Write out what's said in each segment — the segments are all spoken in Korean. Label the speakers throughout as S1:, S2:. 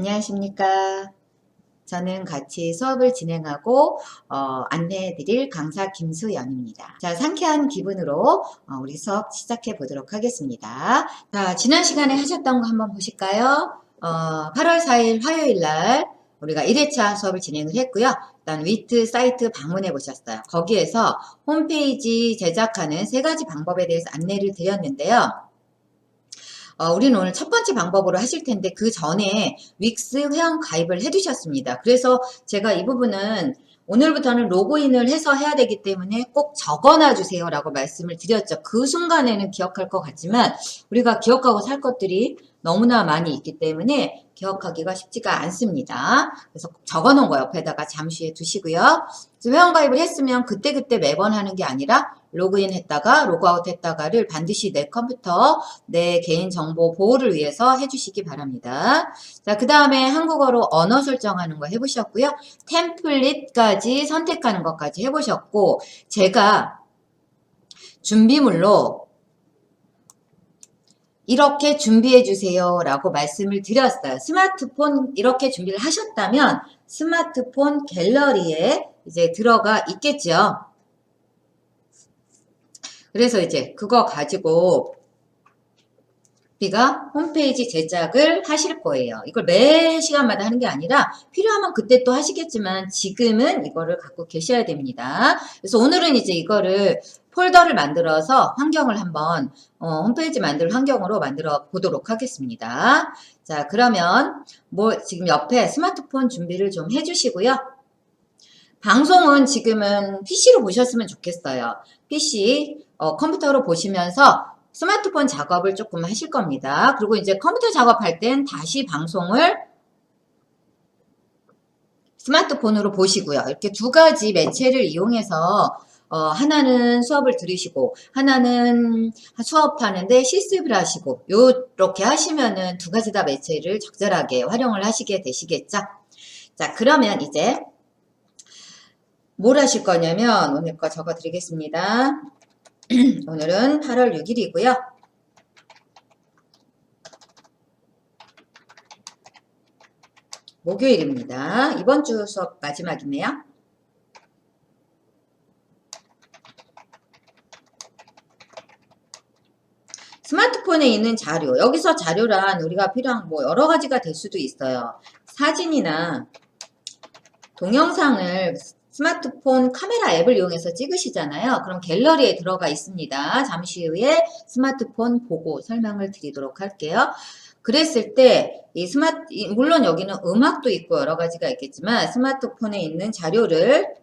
S1: 안녕하십니까. 저는 같이 수업을 진행하고 안내해 드릴 강사 김수연입니다. 자, 상쾌한 기분으로 우리 수업 시작해 보도록 하겠습니다. 자, 지난 시간에 하셨던 거 한번 보실까요? 8월 4일 화요일 날 우리가 1회차 수업을 진행을 했고요. 일단 위트 사이트 방문해 보셨어요. 거기에서 홈페이지 제작하는 3가지 방법에 대해서 안내를 드렸는데요. 우리는 오늘 첫 번째 방법으로 하실 텐데 그 전에 윅스 회원 가입을 해두셨습니다. 그래서 제가 이 부분은 오늘부터는 로그인을 해서 해야 되기 때문에 꼭 적어놔 주세요 라고 말씀을 드렸죠. 그 순간에는 기억할 것 같지만 우리가 기억하고 살 것들이 너무나 많이 있기 때문에 기억하기가 쉽지가 않습니다. 그래서 꼭 적어놓은 거 옆에다가 잠시 두시고요. 회원가입을 했으면 그때그때 매번 하는 게 아니라 로그인 했다가 로그아웃 했다가를 반드시 내 컴퓨터, 내 개인정보 보호를 위해서 해주시기 바랍니다. 자, 그 다음에 한국어로 언어 설정하는 거 해보셨고요. 템플릿까지 선택하는 것까지 해보셨고, 제가 준비물로 이렇게 준비해 주세요 라고 말씀을 드렸어요. 스마트폰 이렇게 준비를 하셨다면 스마트폰 갤러리에 이제 들어가 있겠죠. 그래서 이제 그거 가지고 우리가 홈페이지 제작을 하실 거예요. 이걸 매 시간마다 하는 게 아니라 필요하면 그때 또 하시겠지만 지금은 이거를 갖고 계셔야 됩니다. 그래서 오늘은 이제 이거를 폴더를 만들어서 환경을 한번 홈페이지 만들 환경으로 만들어 보도록 하겠습니다. 자, 그러면 지금 옆에 스마트폰 준비를 좀 해주시고요. 방송은 지금은 PC로 보셨으면 좋겠어요. PC, 컴퓨터로 보시면서 스마트폰 작업을 조금 하실 겁니다. 그리고 이제 컴퓨터 작업할 땐 다시 방송을 스마트폰으로 보시고요. 이렇게 2가지 매체를 이용해서 하나는 수업을 들으시고 하나는 수업하는데 실습을 하시고 요렇게 하시면은 2가지 다 매체를 적절하게 활용을 하시게 되시겠죠. 자, 그러면 이제 뭘 하실 거냐면 오늘 거 적어 드리겠습니다. 오늘은 8월 6일이고요. 목요일입니다. 이번 주 수업 마지막이네요. 스마트폰에 있는 자료, 여기서 자료란 우리가 필요한 여러 가지가 될 수도 있어요. 사진이나 동영상을 스마트폰 카메라 앱을 이용해서 찍으시잖아요. 그럼 갤러리에 들어가 있습니다. 잠시 후에 스마트폰 보고 설명을 드리도록 할게요. 그랬을 때 물론 여기는 음악도 있고 여러 가지가 있겠지만 스마트폰에 있는 자료를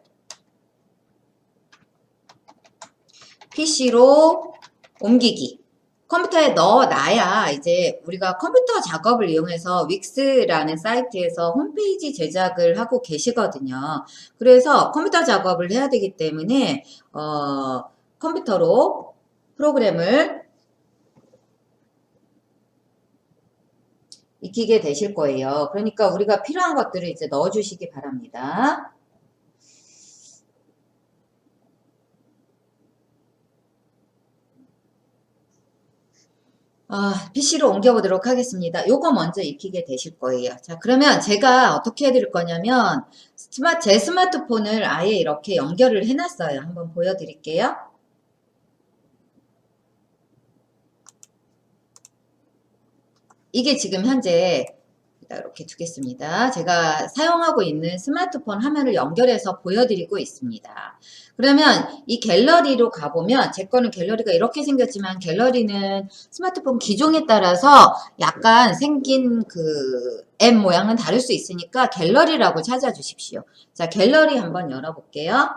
S1: PC로 옮기기. 컴퓨터에 넣어놔야 이제 우리가 컴퓨터 작업을 이용해서 윅스라는 사이트에서 홈페이지 제작을 하고 계시거든요. 그래서 컴퓨터 작업을 해야 되기 때문에 컴퓨터로 프로그램을 익히게 되실 거예요. 그러니까 우리가 필요한 것들을 이제 넣어주시기 바랍니다. PC로 옮겨보도록 하겠습니다. 요거 먼저 익히게 되실 거예요. 자, 그러면 제가 어떻게 해드릴 거냐면, 제 스마트폰을 아예 이렇게 연결을 해놨어요. 한번 보여드릴게요. 이게 지금 현재 이렇게 두겠습니다. 제가 사용하고 있는 스마트폰 화면을 연결해서 보여드리고 있습니다. 그러면 이 갤러리로 가보면 제 거는 갤러리가 이렇게 생겼지만 갤러리는 스마트폰 기종에 따라서 약간 생긴 그 앱 모양은 다를 수 있으니까 갤러리라고 찾아주십시오. 자, 갤러리 한번 열어볼게요.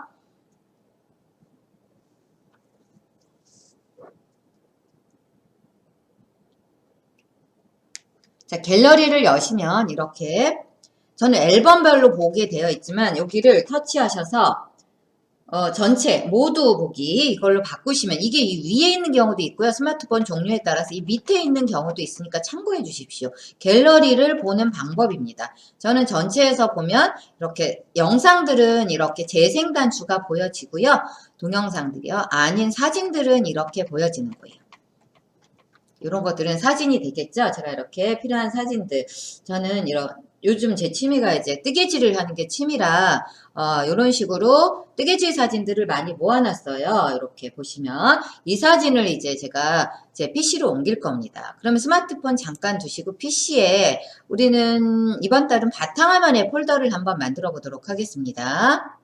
S1: 자, 갤러리를 여시면 이렇게 저는 앨범별로 보게 되어 있지만 여기를 터치하셔서 전체 모두 보기 이걸로 바꾸시면 이게 이 위에 있는 경우도 있고요. 스마트폰 종류에 따라서 이 밑에 있는 경우도 있으니까 참고해 주십시오. 갤러리를 보는 방법입니다. 저는 전체에서 보면 이렇게 영상들은 이렇게 재생 단추가 보여지고요. 동영상들이요. 아닌 사진들은 이렇게 보여지는 거예요. 이런 것들은 사진이 되겠죠. 제가 이렇게 필요한 사진들 저는 이런 요즘 제 취미가 이제 뜨개질을 하는 게 취미라 이런 식으로 뜨개질 사진들을 많이 모아놨어요. 이렇게 보시면 이 사진을 이제 제가 제 PC로 옮길 겁니다. 그러면 스마트폰 잠깐 두시고 PC에 우리는 이번 달은 바탕화면에 폴더를 한번 만들어 보도록 하겠습니다.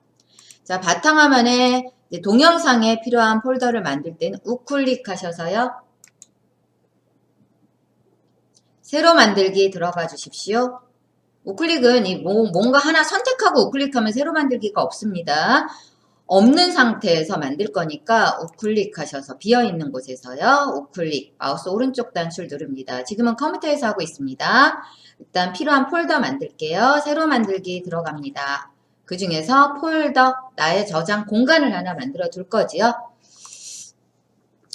S1: 자, 바탕화면에 동영상에 필요한 폴더를 만들 때는 우클릭 하셔서요. 새로 만들기 들어가 주십시오. 우클릭은 뭔가 하나 선택하고 우클릭하면 새로 만들기가 없습니다. 없는 상태에서 만들 거니까 우클릭 하셔서 비어있는 곳에서요. 우클릭, 마우스 오른쪽 단추를 누릅니다. 지금은 컴퓨터에서 하고 있습니다. 일단 필요한 폴더 만들게요. 새로 만들기 들어갑니다. 그 중에서 폴더, 나의 저장 공간을 하나 만들어 둘 거지요.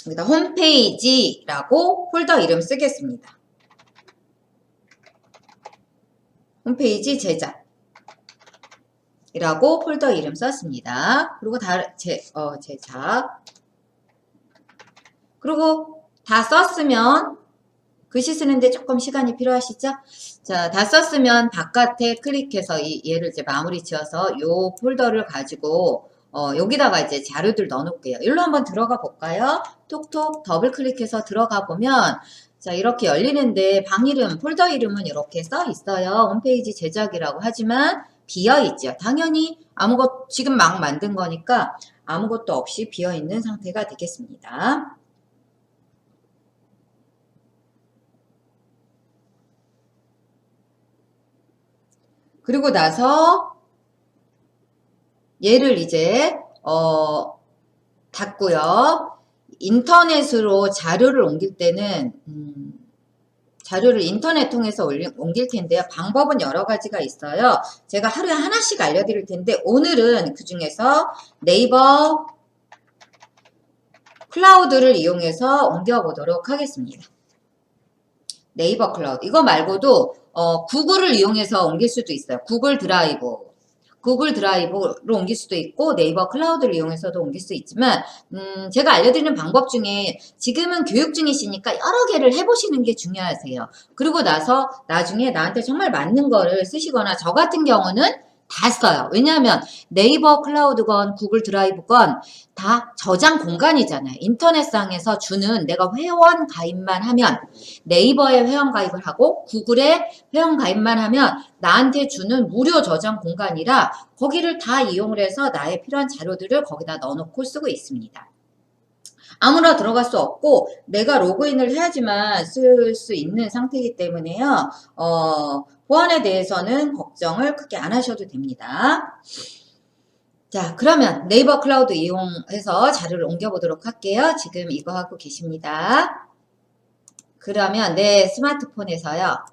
S1: 여기다 홈페이지라고 폴더 이름 쓰겠습니다. 홈페이지 제작 이라고 폴더 이름 썼습니다. 그리고 제작. 그리고 다 썼으면 글씨 쓰는데 조금 시간이 필요하시죠? 자, 다 썼으면 바깥에 클릭해서 얘를 이제 마무리 지어서 요 폴더를 가지고 여기다가 이제 자료들 넣어 놓을게요. 일로 한번 들어가 볼까요? 톡톡 더블 클릭해서 들어가 보면 자, 이렇게 열리는데 방 이름, 폴더 이름은 이렇게 써 있어요. 홈페이지 제작이라고 하지만 비어 있죠. 당연히 지금 막 만든 거니까 아무것도 없이 비어 있는 상태가 되겠습니다. 그리고 나서 얘를 이제 닫고요. 인터넷으로 자료를 옮길 때는 자료를 인터넷 통해서 옮길 텐데요. 방법은 여러 가지가 있어요. 제가 하루에 하나씩 알려드릴 텐데 오늘은 그 중에서 네이버 클라우드를 이용해서 옮겨보도록 하겠습니다. 네이버 클라우드. 이거 말고도 구글을 이용해서 옮길 수도 있어요. 구글 드라이브로 옮길 수도 있고 네이버 클라우드를 이용해서도 옮길 수 있지만 제가 알려드리는 방법 중에 지금은 교육 중이시니까 여러 개를 해보시는 게 중요하세요. 그리고 나서 나중에 나한테 정말 맞는 거를 쓰시거나 저 같은 경우는 다 써요. 왜냐하면 네이버 클라우드건 구글 드라이브건 다 저장 공간이잖아요. 인터넷상에서 주는 내가 회원 가입만 하면 네이버에 회원 가입을 하고 구글에 회원 가입만 하면 나한테 주는 무료 저장 공간이라 거기를 다 이용을 해서 나의 필요한 자료들을 거기다 넣어놓고 쓰고 있습니다. 아무나 들어갈 수 없고 내가 로그인을 해야지만 쓸 수 있는 상태이기 때문에요. 보안에 대해서는 걱정을 크게 안 하셔도 됩니다. 자, 그러면 네이버 클라우드 이용해서 자료를 옮겨보도록 할게요. 지금 이거 하고 계십니다. 그러면 내 스마트폰에서요.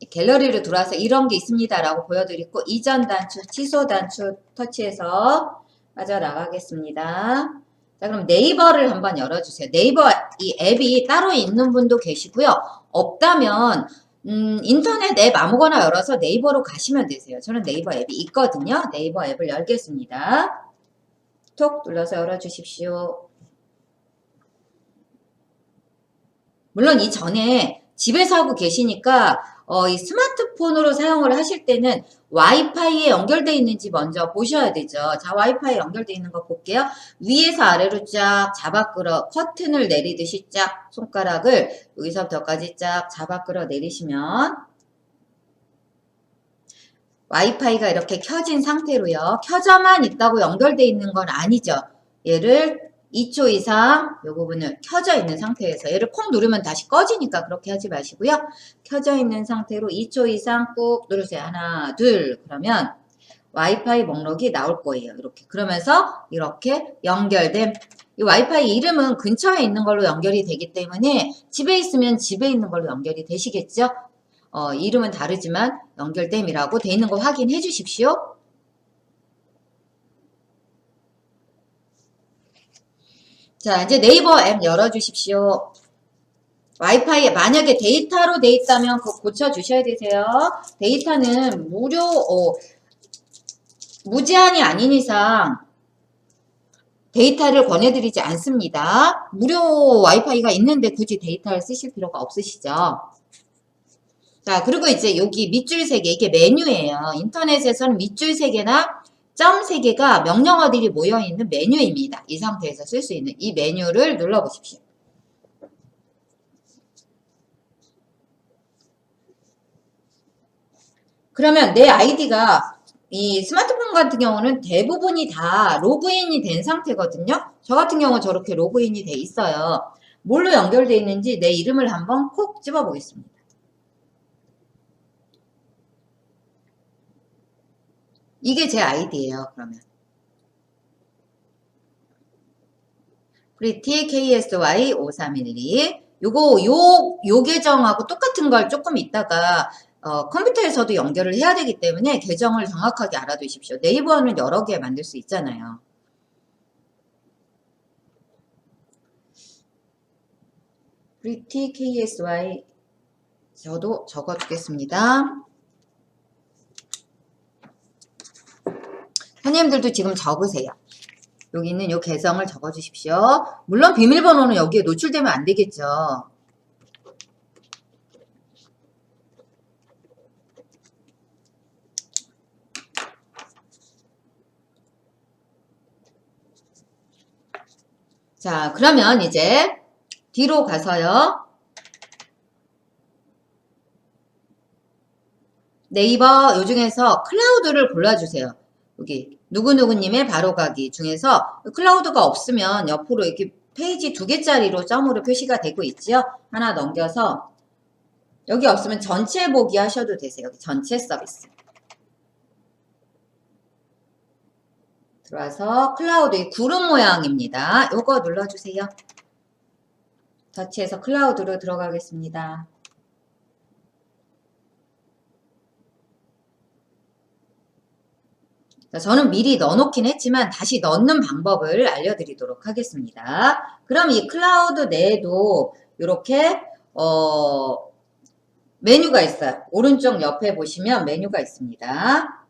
S1: 갤러리로 들어와서 이런 게 있습니다라고 보여드리고 이전 단추, 취소 단추 터치해서 빠져나가겠습니다. 자, 그럼 네이버를 한번 열어주세요. 네이버 이 앱이 따로 있는 분도 계시고요. 없다면 인터넷 앱 아무거나 열어서 네이버로 가시면 되세요. 저는 네이버 앱이 있거든요. 네이버 앱을 열겠습니다. 톡 눌러서 열어주십시오. 물론 이전에 집에서 하고 계시니까 이 스마트폰으로 사용을 하실 때는 와이파이에 연결되어 있는지 먼저 보셔야 되죠. 자, 와이파이에 연결되어 있는 거 볼게요. 위에서 아래로 쫙 잡아 끌어 커튼을 내리듯이 쫙 손가락을 여기서부터까지 쫙 잡아 끌어 내리시면 와이파이가 이렇게 켜진 상태로요. 켜져만 있다고 연결되어 있는 건 아니죠. 얘를 2초 이상 이 부분을 켜져 있는 상태에서 얘를 콩 누르면 다시 꺼지니까 그렇게 하지 마시고요. 켜져 있는 상태로 2초 이상 꾹 누르세요. 하나, 둘. 그러면 와이파이 목록이 나올 거예요. 이렇게. 그러면서 이렇게 연결된 이 와이파이 이름은 근처에 있는 걸로 연결이 되기 때문에 집에 있으면 집에 있는 걸로 연결이 되시겠죠? 이름은 다르지만 연결됨이라고 돼 있는 거 확인해 주십시오. 자, 이제 네이버 앱 열어주십시오. 와이파이에 만약에 데이터로 돼 있다면 그거 고쳐주셔야 되세요. 데이터는 무제한이 아닌 이상 데이터를 권해드리지 않습니다. 무료 와이파이가 있는데 굳이 데이터를 쓰실 필요가 없으시죠. 자, 그리고 이제 여기 밑줄 3개, 이게 메뉴예요. 인터넷에서는 밑줄 3개나 점 3개가 명령어들이 모여있는 메뉴입니다. 이 상태에서 쓸 수 있는 이 메뉴를 눌러보십시오. 그러면 내 아이디가 이 스마트폰 같은 경우는 대부분이 다 로그인이 된 상태거든요. 저 같은 경우 저렇게 로그인이 돼 있어요. 뭘로 연결되어 있는지 내 이름을 한번 콕 집어 보겠습니다. 이게 제 아이디예요. 그러면 프리티 KSY 5312 요거 요 계정하고 똑같은 걸 조금 있다가 컴퓨터에서도 연결을 해야 되기 때문에 계정을 정확하게 알아두십시오. 네이버는 여러 개 만들 수 있잖아요. 프리티 KSY 저도 적어주겠습니다. 선생님들도 지금 적으세요. 여기 있는 요 계정을 적어주십시오. 물론 비밀번호는 여기에 노출되면 안 되겠죠. 자, 그러면 이제 뒤로 가서요. 네이버 요 중에서 클라우드를 골라주세요. 여기 누구누구님의 바로가기 중에서 클라우드가 없으면 옆으로 이렇게 페이지 2개짜리로 점으로 표시가 되고 있지요. 하나 넘겨서 여기 없으면 전체 보기 하셔도 되세요. 여기 전체 서비스 들어와서 클라우드 이 구름 모양입니다. 요거 눌러주세요. 터치해서 클라우드로 들어가겠습니다. 저는 미리 넣어놓긴 했지만 다시 넣는 방법을 알려드리도록 하겠습니다. 그럼 이 클라우드 내에도 이렇게 메뉴가 있어요. 오른쪽 옆에 보시면 메뉴가 있습니다.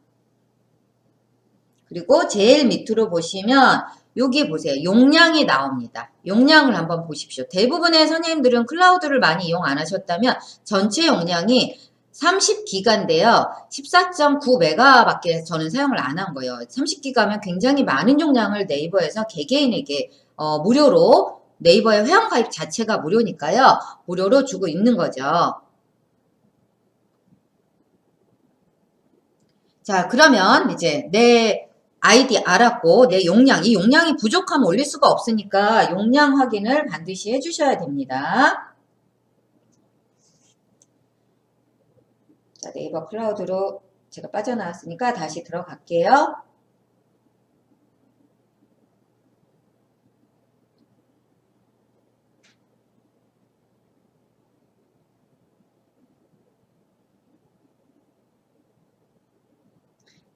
S1: 그리고 제일 밑으로 보시면 여기 보세요. 용량이 나옵니다. 용량을 한번 보십시오. 대부분의 선생님들은 클라우드를 많이 이용 안 하셨다면 전체 용량이 30기가인데요. 14.9메가밖에 저는 사용을 안 한 거예요. 30기가면 굉장히 많은 용량을 네이버에서 개개인에게 무료로 네이버의 회원가입 자체가 무료니까요. 무료로 주고 있는 거죠. 자, 그러면 이제 내 아이디 알았고 내 용량, 이 용량이 부족하면 올릴 수가 없으니까 용량 확인을 반드시 해주셔야 됩니다. 자, 네이버 클라우드로 제가 빠져나왔으니까 다시 들어갈게요.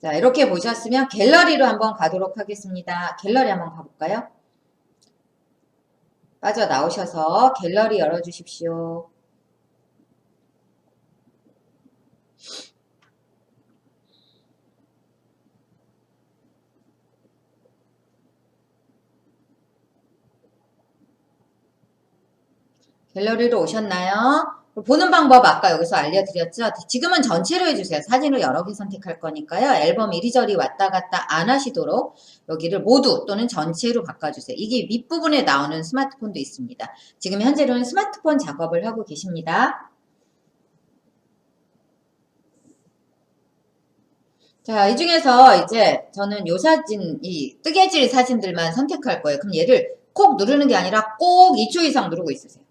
S1: 자, 이렇게 보셨으면 갤러리로 한번 가도록 하겠습니다. 갤러리 한번 가볼까요? 빠져나오셔서 갤러리 열어주십시오. 갤러리로 오셨나요? 보는 방법 아까 여기서 알려드렸죠? 지금은 전체로 해주세요. 사진을 여러 개 선택할 거니까요. 앨범 이리저리 왔다 갔다 안 하시도록 여기를 모두 또는 전체로 바꿔주세요. 이게 윗부분에 나오는 스마트폰도 있습니다. 지금 현재로는 스마트폰 작업을 하고 계십니다. 자, 이 중에서 이제 저는 요 사진, 이 뜨개질 사진들만 선택할 거예요. 그럼 얘를 콕 누르는 게 아니라 꼭 2초 이상 누르고 있으세요.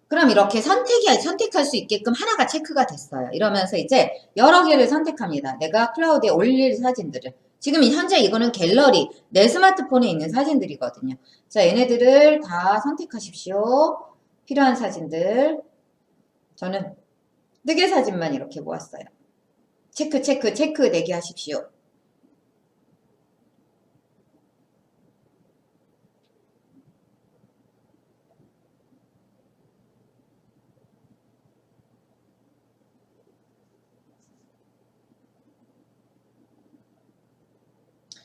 S1: 그럼 이렇게 선택할 수 있게끔 하나가 체크가 됐어요. 이러면서 이제 여러 개를 선택합니다. 내가 클라우드에 올릴 사진들을. 지금 현재 이거는 갤러리, 내 스마트폰에 있는 사진들이거든요. 자, 얘네들을 다 선택하십시오. 필요한 사진들. 저는 뜨개 사진만 이렇게 모았어요. 체크, 체크, 체크 4개 하십시오.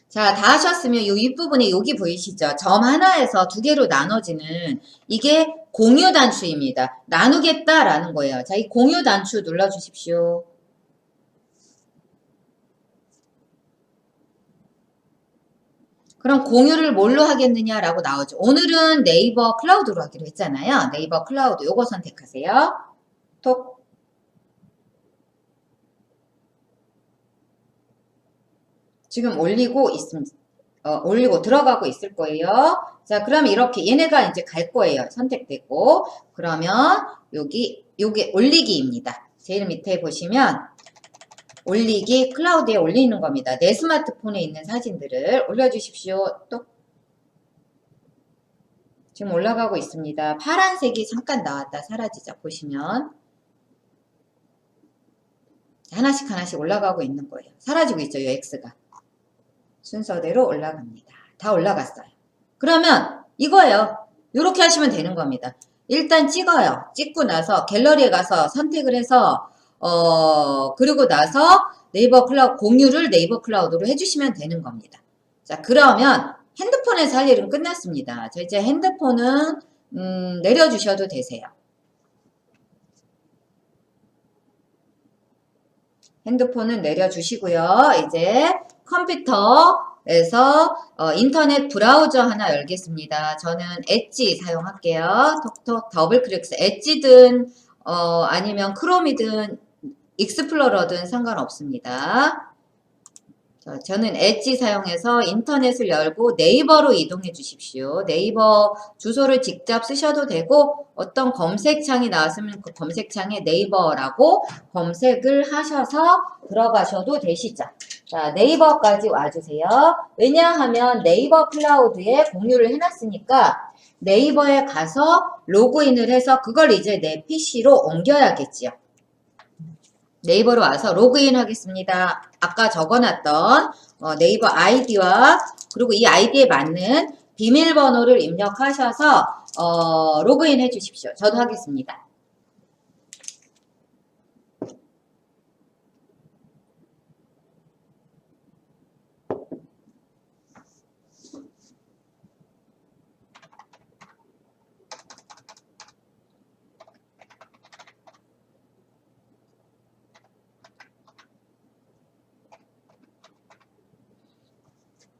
S1: 자, 다 하셨으면 이 윗부분에 여기 보이시죠? 점 하나에서 두 개로 나눠지는 이게 공유 단추입니다. 나누겠다라는 거예요. 자, 이 공유 단추 눌러주십시오. 그럼 공유를 뭘로 하겠느냐라고 나오죠. 오늘은 네이버 클라우드로 하기로 했잖아요. 네이버 클라우드 요거 선택하세요. 톡. 지금 올리고 있습니다. 올리고 들어가고 있을 거예요. 자, 그럼 이렇게 얘네가 이제 갈 거예요. 선택되고. 그러면 요게 올리기입니다. 제일 밑에 보시면 올리기 클라우드에 올리는 겁니다. 내 스마트폰에 있는 사진들을 올려주십시오. 또 지금 올라가고 있습니다. 파란색이 잠깐 나왔다 사라지죠. 보시면 하나씩 하나씩 올라가고 있는 거예요. 사라지고 있죠. 이 X가. 순서대로 올라갑니다. 다 올라갔어요. 그러면 이거예요. 이렇게 하시면 되는 겁니다. 일단 찍어요. 찍고 나서 갤러리에 가서 선택을 해서 그리고 나서 네이버 클라우드 공유를 네이버 클라우드로 해주시면 되는 겁니다. 자, 그러면 핸드폰에서 할 일은 끝났습니다. 자, 이제 핸드폰은 내려주셔도 되세요. 핸드폰은 내려주시고요. 이제 컴퓨터에서 인터넷 브라우저 하나 열겠습니다. 저는 엣지 사용할게요. 톡톡 더블 클릭해서 엣지든 아니면 크롬이든 익스플로러든 상관없습니다. 저는 엣지 사용해서 인터넷을 열고 네이버로 이동해 주십시오. 네이버 주소를 직접 쓰셔도 되고 어떤 검색창이 나왔으면 그 검색창에 네이버라고 검색을 하셔서 들어가셔도 되시죠. 자, 네이버까지 와주세요. 왜냐하면 네이버 클라우드에 공유를 해놨으니까 네이버에 가서 로그인을 해서 그걸 이제 내 PC로 옮겨야겠지요. 네이버로 와서 로그인 하겠습니다. 아까 적어놨던 네이버 아이디와 그리고 이 아이디에 맞는 비밀번호를 입력하셔서 로그인 해 주십시오. 저도 하겠습니다.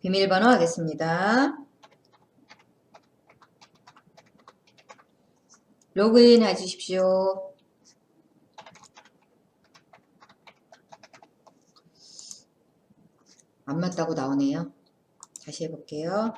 S1: 비밀번호 하겠습니다. 로그인 해 주십시오. 안 맞다고 나오네요. 다시 해볼게요.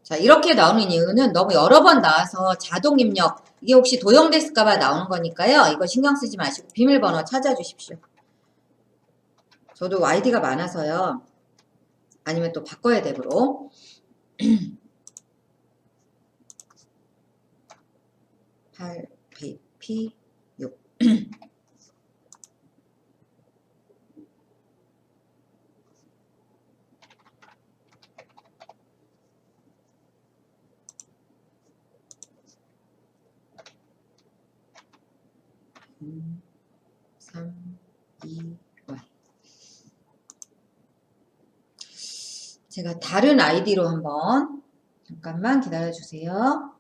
S1: 자, 이렇게 나오는 이유는 너무 여러 번 나와서 자동 입력, 이게 혹시 도용됐을까봐 나오는 거니까요. 이거 신경 쓰지 마시고 비밀번호 찾아주십시오. 저도 아이디가 많아서요. 아니면 또 바꿔야 되므로. 8, BP, 6. 3, 2, Y. 제가 다른 아이디로 한번 잠깐만 기다려주세요.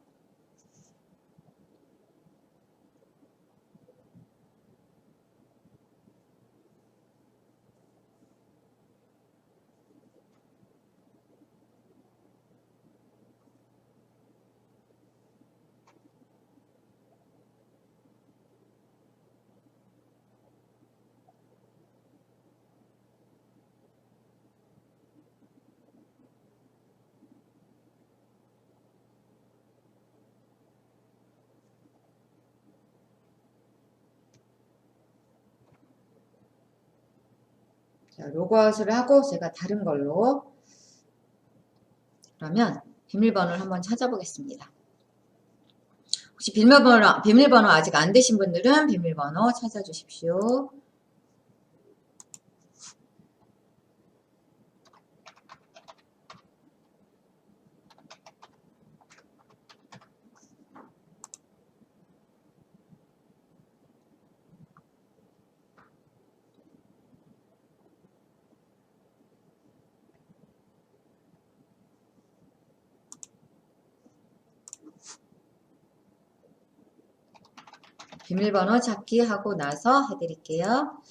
S1: 자, 로그아웃을 하고 제가 다른 걸로 그러면 비밀번호를 한번 찾아보겠습니다. 혹시 비밀번호 아직 안 되신 분들은 비밀번호 찾아주십시오. 비밀번호 찾기 하고 나서 해드릴게요.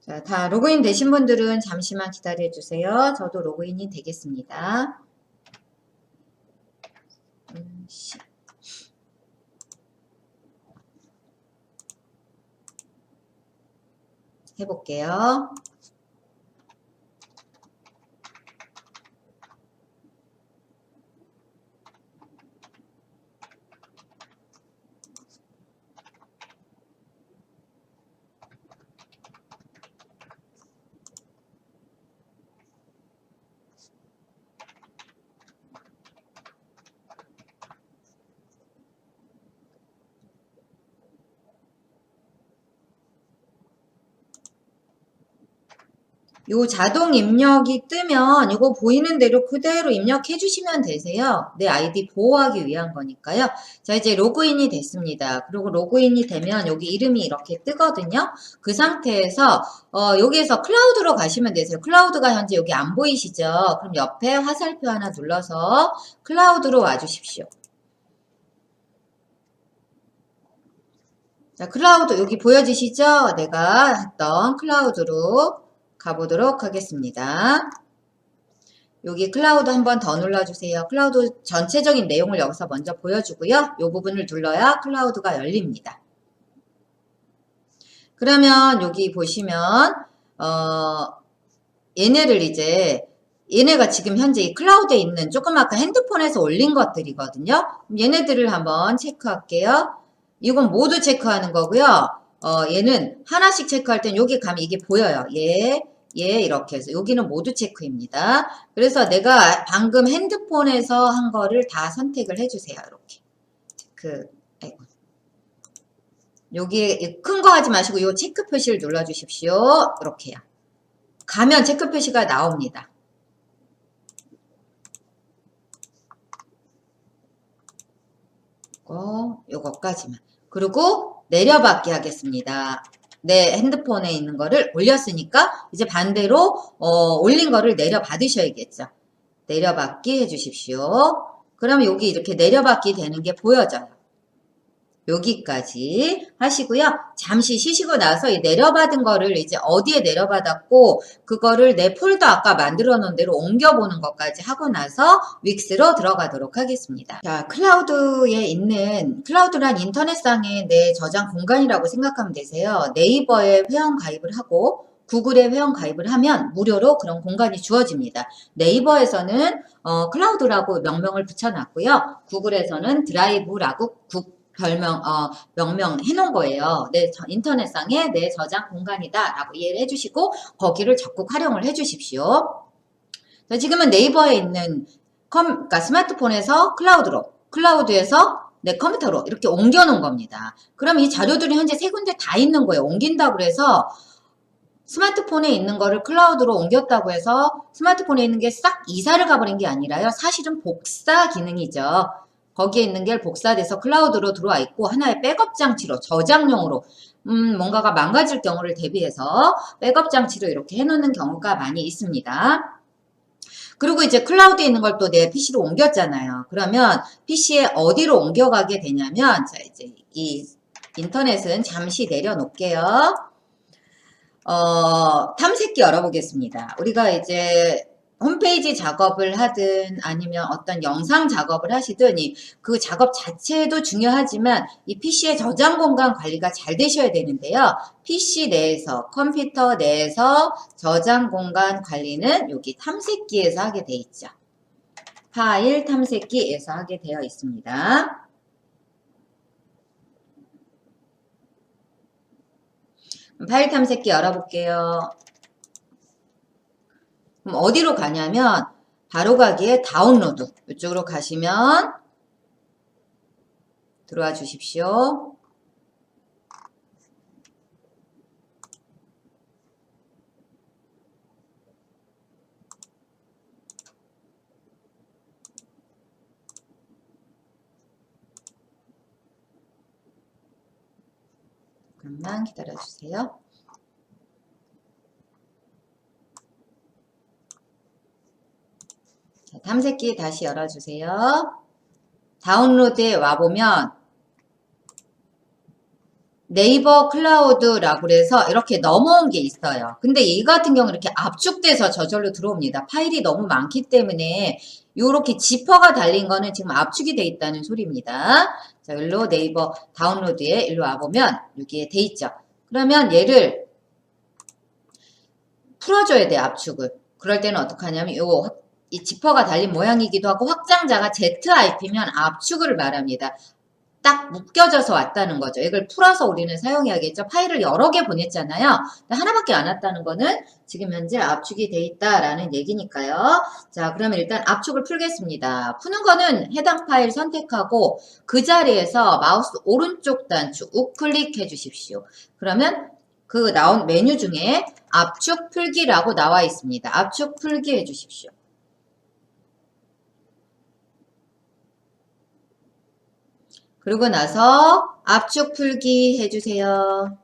S1: 자, 다 로그인 되신 분들은 잠시만 기다려 주세요. 저도 로그인이 되겠습니다. 해볼게요. 요 자동 입력이 뜨면 이거 보이는 대로 그대로 입력해 주시면 되세요. 내 아이디 보호하기 위한 거니까요. 자, 이제 로그인이 됐습니다. 그리고 로그인이 되면 여기 이름이 이렇게 뜨거든요. 그 상태에서 여기에서 클라우드로 가시면 되세요. 클라우드가 현재 여기 안 보이시죠? 그럼 옆에 화살표 하나 눌러서 클라우드로 와주십시오. 자, 클라우드 여기 보여지시죠? 내가 했던 클라우드로 가보도록 하겠습니다. 여기 클라우드 한 번 더 눌러주세요. 클라우드 전체적인 내용을 여기서 먼저 보여주고요. 이 부분을 눌러야 클라우드가 열립니다. 그러면 여기 보시면 얘네를 이제 얘네가 지금 현재 이 클라우드에 있는 조금 아까 핸드폰에서 올린 것들이거든요. 얘네들을 한번 체크할게요. 이건 모두 체크하는 거고요. 얘는 하나씩 체크할 땐 여기 가면 이게 보여요. 얘 이렇게 해서 여기는 모두 체크입니다. 그래서 내가 방금 핸드폰에서 한 거를 다 선택을 해주세요. 이렇게 아이고. 여기 큰 거 하지 마시고 이 체크 표시를 눌러주십시오. 이렇게요. 가면 체크 표시가 나옵니다. 요거까지만. 그리고 내려받기 하겠습니다. 내 핸드폰에 있는 거를 올렸으니까 이제 반대로 올린 거를 내려받으셔야겠죠. 내려받기 해주십시오. 그러면 여기 이렇게 내려받기 되는 게 보여져요. 여기까지 하시고요. 잠시 쉬시고 나서 이 내려받은 거를 이제 어디에 내려받았고 그거를 내 폴더 아까 만들어 놓은 대로 옮겨보는 것까지 하고 나서 윅스로 들어가도록 하겠습니다. 자, 클라우드에 있는 클라우드란 인터넷상의 내 저장 공간이라고 생각하면 되세요. 네이버에 회원 가입을 하고 구글에 회원 가입을 하면 무료로 그런 공간이 주어집니다. 네이버에서는 클라우드라고 명명을 붙여놨고요. 구글에서는 드라이브라고 명명 해놓은 거예요. 내 인터넷상에 내 저장 공간이다 라고 이해를 해주시고 거기를 적극 활용을 해주십시오. 자, 지금은 네이버에 있는 그러니까 스마트폰에서 클라우드에서 내 컴퓨터로 이렇게 옮겨 놓은 겁니다. 그럼 이 자료들이 현재 세 군데 다 있는 거예요. 옮긴다고 해서 스마트폰에 있는 거를 클라우드로 옮겼다고 해서 스마트폰에 있는 게 싹 이사를 가버린 게 아니라요. 사실은 복사 기능이죠. 거기에 있는 게 복사돼서 클라우드로 들어와 있고 하나의 백업 장치로 저장용으로 뭔가가 망가질 경우를 대비해서 백업 장치로 이렇게 해놓는 경우가 많이 있습니다. 그리고 이제 클라우드에 있는 걸 또 내 PC로 옮겼잖아요. 그러면 PC에 어디로 옮겨가게 되냐면 자 이제 이 인터넷은 잠시 내려놓을게요. 탐색기 열어보겠습니다. 우리가 이제 홈페이지 작업을 하든 아니면 어떤 영상 작업을 하시든 그 작업 자체도 중요하지만 이 PC의 저장 공간 관리가 잘 되셔야 되는데요. PC 내에서, 컴퓨터 내에서 저장 공간 관리는 여기 탐색기에서 하게 돼 있죠. 파일 탐색기에서 하게 되어 있습니다. 파일 탐색기 열어볼게요. 그럼 어디로 가냐면 바로 가기에 다운로드 이쪽으로 가시면 들어와 주십시오. 잠깐만 기다려 주세요. 자, 탐색기 다시 열어주세요. 다운로드에 와보면 네이버 클라우드라고 해서 이렇게 넘어온 게 있어요. 근데 이 같은 경우는 이렇게 압축돼서 저절로 들어옵니다. 파일이 너무 많기 때문에 이렇게 지퍼가 달린 거는 지금 압축이 돼 있다는 소리입니다. 자, 일로 네이버 다운로드에 일로 와보면 여기에 돼 있죠. 그러면 얘를 풀어줘야 돼요, 압축을. 그럴 때는 어떻게 하냐면 이 지퍼가 달린 모양이기도 하고 확장자가 ZIP면 압축을 말합니다. 딱 묶여져서 왔다는 거죠. 이걸 풀어서 우리는 사용해야겠죠. 파일을 여러 개 보냈잖아요. 하나밖에 안 왔다는 거는 지금 현재 압축이 돼 있다라는 얘기니까요. 자, 그러면 일단 압축을 풀겠습니다. 푸는 거는 해당 파일 선택하고 그 자리에서 마우스 오른쪽 단추 우클릭해 주십시오. 그러면 그 나온 메뉴 중에 압축 풀기라고 나와 있습니다. 압축 풀기 해 주십시오. 그러고 나서 압축 풀기 해주세요.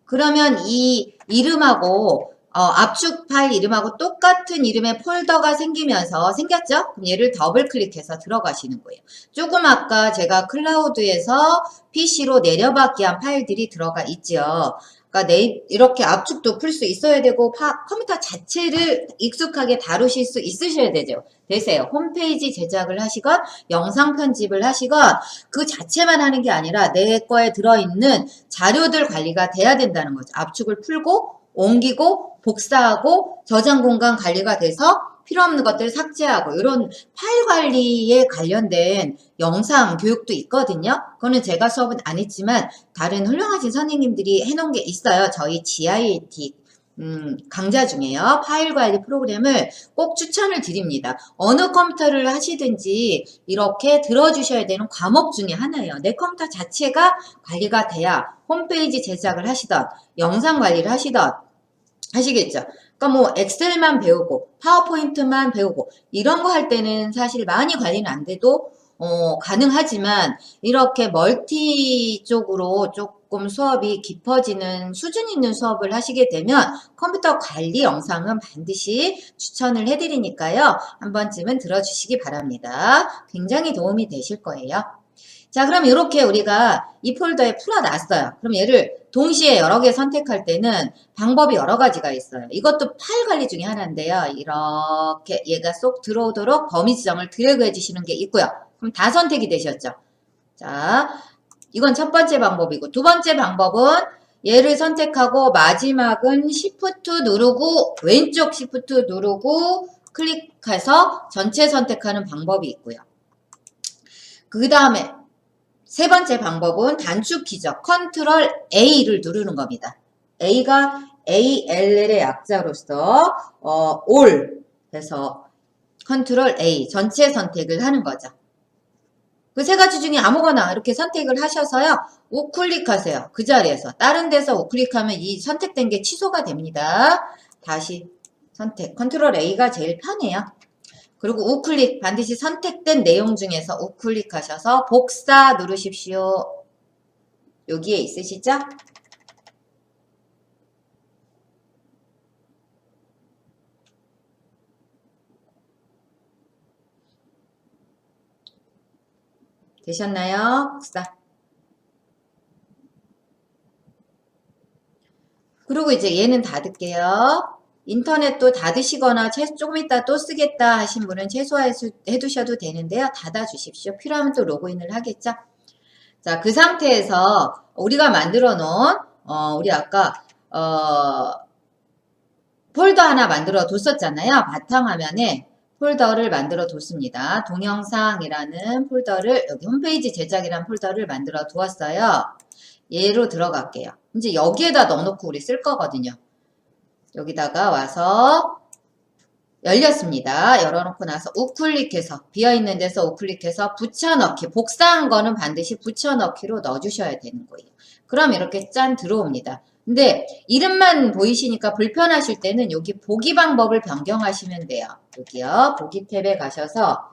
S1: 그러면 이 이름하고 압축 파일 이름하고 똑같은 이름의 폴더가 생겼죠? 그럼 얘를 더블 클릭해서 들어가시는 거예요. 조금 아까 제가 클라우드에서 PC로 내려받기 한 파일들이 들어가 있죠. 그러니까 이렇게 압축도 풀 수 있어야 되고 컴퓨터 자체를 익숙하게 다루실 수 있으셔야 되세요. 홈페이지 제작을 하시건 영상 편집을 하시건 그 자체만 하는 게 아니라 내 거에 들어있는 자료들 관리가 돼야 된다는 거죠. 압축을 풀고 옮기고 복사하고 저장 공간 관리가 돼서 필요 없는 것들 삭제하고 이런 파일 관리에 관련된 영상 교육도 있거든요. 그거는 제가 수업은 안 했지만 다른 훌륭하신 선생님들이 해놓은 게 있어요. 저희 GIT 강좌 중에요. 파일 관리 프로그램을 꼭 추천을 드립니다. 어느 컴퓨터를 하시든지 이렇게 들어주셔야 되는 과목 중에 하나예요. 내 컴퓨터 자체가 관리가 돼야 홈페이지 제작을 하시던 영상 관리를 하시겠죠. 그러니까 뭐 엑셀만 배우고 파워포인트만 배우고 이런 거 할 때는 사실 많이 관리는 안 돼도 가능하지만 이렇게 멀티 쪽으로 조금 수업이 깊어지는 수준 있는 수업을 하시게 되면 컴퓨터 관리 영상은 반드시 추천을 해드리니까요. 한 번쯤은 들어주시기 바랍니다. 굉장히 도움이 되실 거예요. 자, 그럼 이렇게 우리가 이 폴더에 풀어놨어요. 그럼 얘를 동시에 여러 개 선택할 때는 방법이 여러 가지가 있어요. 이것도 파일 관리 중에 하나인데요. 이렇게 얘가 쏙 들어오도록 범위 지정을 드래그 해주시는 게 있고요. 그럼 다 선택이 되셨죠? 자, 이건 첫 번째 방법이고 두 번째 방법은 얘를 선택하고 마지막은 Shift 누르고 왼쪽 Shift 누르고 클릭해서 전체 선택하는 방법이 있고요. 그 다음에 세 번째 방법은 단축키죠. 컨트롤 A를 누르는 겁니다. A가 ALL의 약자로서 all 해서 컨트롤 A 전체 선택을 하는 거죠. 그 세 가지 중에 아무거나 이렇게 선택을 하셔서요. 우클릭하세요. 그 자리에서. 다른 데서 우클릭하면 이 선택된 게 취소가 됩니다. 다시 선택. 컨트롤 A가 제일 편해요. 그리고 우클릭 반드시 선택된 내용 중에서 우클릭하셔서 복사 누르십시오. 여기에 있으시죠? 되셨나요? 복사. 그리고 이제 얘는 닫을게요. 인터넷도 닫으시거나 조금 이따 또 쓰겠다 하신 분은 최소화해두셔도 되는데요. 닫아주십시오. 필요하면 또 로그인을 하겠죠. 자, 그 상태에서 우리가 만들어 놓은 우리 아까 폴더 하나 만들어 뒀었잖아요. 바탕화면에 폴더를 만들어 뒀습니다. 동영상이라는 폴더를 여기 홈페이지 제작이라는 폴더를 만들어 두었어요. 얘로 들어갈게요. 이제 여기에다 넣어놓고 우리 쓸 거거든요. 여기다가 와서 열렸습니다. 열어놓고 나서 우클릭해서 비어있는 데서 우클릭해서 붙여넣기, 복사한 거는 반드시 붙여넣기로 넣어주셔야 되는 거예요. 그럼 이렇게 짠 들어옵니다. 근데 이름만 보이시니까 불편하실 때는 여기 보기 방법을 변경하시면 돼요. 여기요. 보기 탭에 가셔서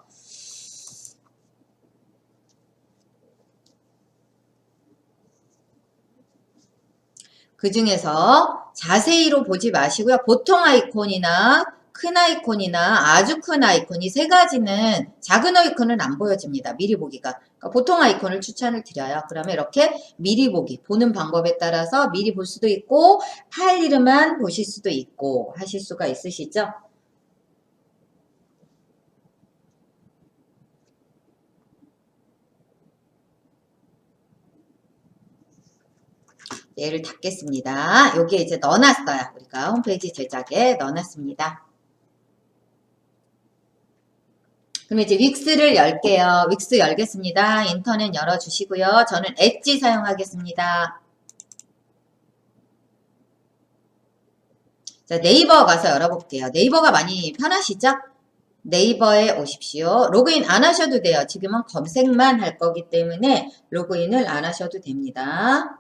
S1: 그 중에서 자세히로 보지 마시고요. 보통 아이콘이나 큰 아이콘이나 아주 큰 아이콘 이 세 가지는 작은 아이콘은 안 보여집니다. 미리 보기가. 그러니까 보통 아이콘을 추천을 드려요. 그러면 이렇게 미리 보기, 보는 방법에 따라서 미리 볼 수도 있고 파일 이름만 보실 수도 있고 하실 수가 있으시죠? 얘를 닫겠습니다. 여기에 이제 넣어놨어요. 우리가 홈페이지 제작에 넣어놨습니다. 그럼 이제 윅스를 열게요. 윅스 열겠습니다. 인터넷 열어주시고요. 저는 엣지 사용하겠습니다. 자, 네이버 가서 열어볼게요. 네이버가 많이 편하시죠? 네이버에 오십시오. 로그인 안 하셔도 돼요. 지금은 검색만 할 거기 때문에 로그인을 안 하셔도 됩니다.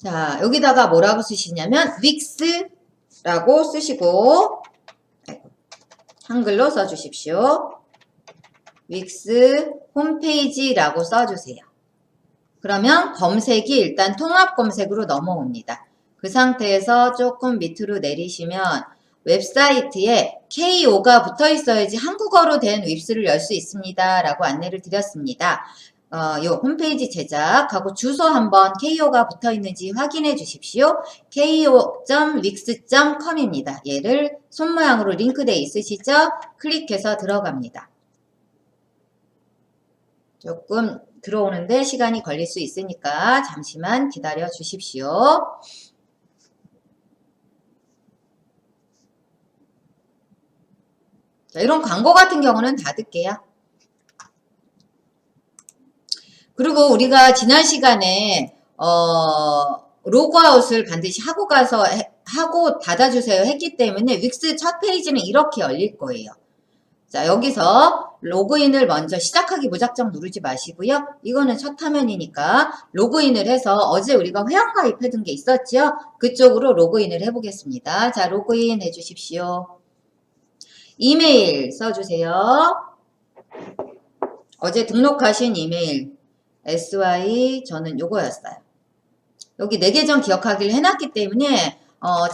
S1: 자, 여기다가 뭐라고 쓰시냐면 윅스라고 쓰시고 한글로 써주십시오. 윅스 홈페이지라고 써주세요. 그러면 검색이 일단 통합 검색으로 넘어옵니다. 그 상태에서 조금 밑으로 내리시면 웹사이트에 KO가 붙어 있어야지 한국어로 된 웹스를 열 수 있습니다. 라고 안내를 드렸습니다. 요 홈페이지 제작하고 주소 한번 KO가 붙어 있는지 확인해 주십시오. ko.wix.com입니다. 얘를 손모양으로 링크되어 있으시죠? 클릭해서 들어갑니다. 조금 들어오는데 시간이 걸릴 수 있으니까 잠시만 기다려 주십시오. 자, 이런 광고 같은 경우는 닫을게요. 그리고 우리가 지난 시간에 로그아웃을 반드시 하고 가서 하고 닫아주세요 했기 때문에 윅스 첫 페이지는 이렇게 열릴 거예요. 자, 여기서 로그인을 먼저 시작하기 무작정 누르지 마시고요. 이거는 첫 화면이니까 로그인을 해서 어제 우리가 회원 가입해둔 게 있었죠? 그쪽으로 로그인을 해보겠습니다. 자, 로그인 해주십시오. 이메일 써주세요. 어제 등록하신 이메일 SY 저는 요거였어요. 여기 내 계정 기억하기를 해놨기 때문에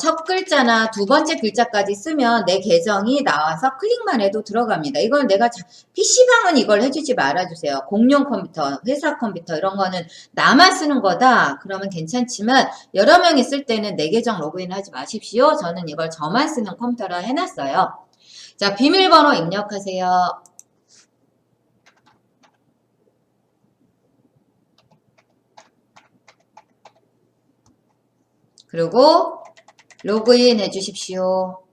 S1: 첫 글자나 두 번째 글자까지 쓰면 내 계정이 나와서 클릭만 해도 들어갑니다. 이걸 내가 PC방은 이걸 해주지 말아주세요. 공용 컴퓨터, 회사 컴퓨터 이런 거는 나만 쓰는 거다. 그러면 괜찮지만 여러 명이 쓸 때는 내 계정 로그인 하지 마십시오. 저는 이걸 저만 쓰는 컴퓨터라 해놨어요. 자, 비밀번호 입력하세요. 그리고 로그인 해주십시오.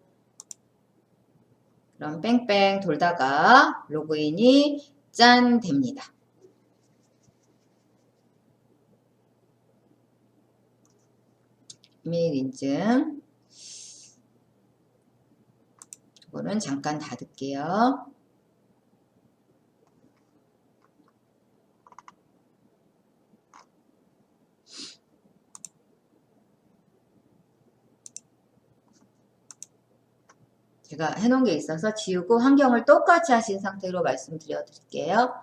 S1: 그럼 뺑뺑 돌다가 로그인이 짠 됩니다. 이메일 인증. 이거는 잠깐 닫을게요. 제가 해놓은 게 있어서 지우고 환경을 똑같이 하신 상태로 말씀드려 드릴게요.